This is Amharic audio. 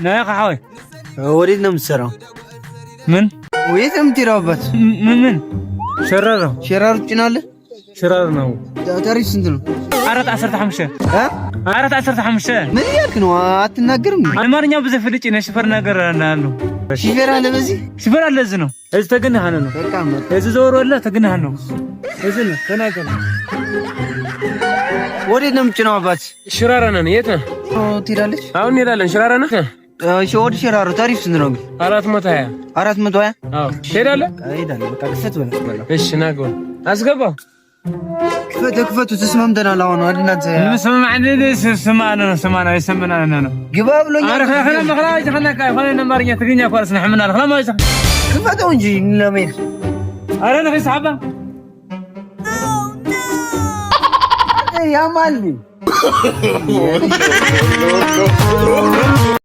نايا قحوي وريدنا مسرا من ويتم تيرابات من شرارة جناله شرارة نو تاريخ سندلو عرض 15 ها عرض 15 من يالك نو اتناغرم አማርኛው በዘፍልጭ ነው ሽፈር ነገር እናሉ ሽፈር አለ በዚህ ሽፈር አለ እዚህ ነው እዚህ ተገናሃነ ነው በቃ ነው እዚህ ዞሮ አለ ተገናሃነ ነው እዚህ ነው ተናገር ወዴት ነው የምጭነው አባት ሽራራ ነን የት ነህ ትሄዳለች አሁን እንሄዳለን ሽራራ ነህ እሺ ወደ ሽራራ ታሪፍ ስንት ነው 420 አዎ ትሄዳለህ እሄዳለሁ በቃ ክፈት በለ እሺ ናገው አስገባው ክፈቱ ተስማምተናል አሁን አድናት ስማና ይሰማና ነው ግባ ብሎኛል አረ خلنا مخراج خلنا አማርኛ ትግኛ ኳርስ ነህምና خلاص ክፈተው እንጂ ለምን አረ ነው ሐሳባ ያማል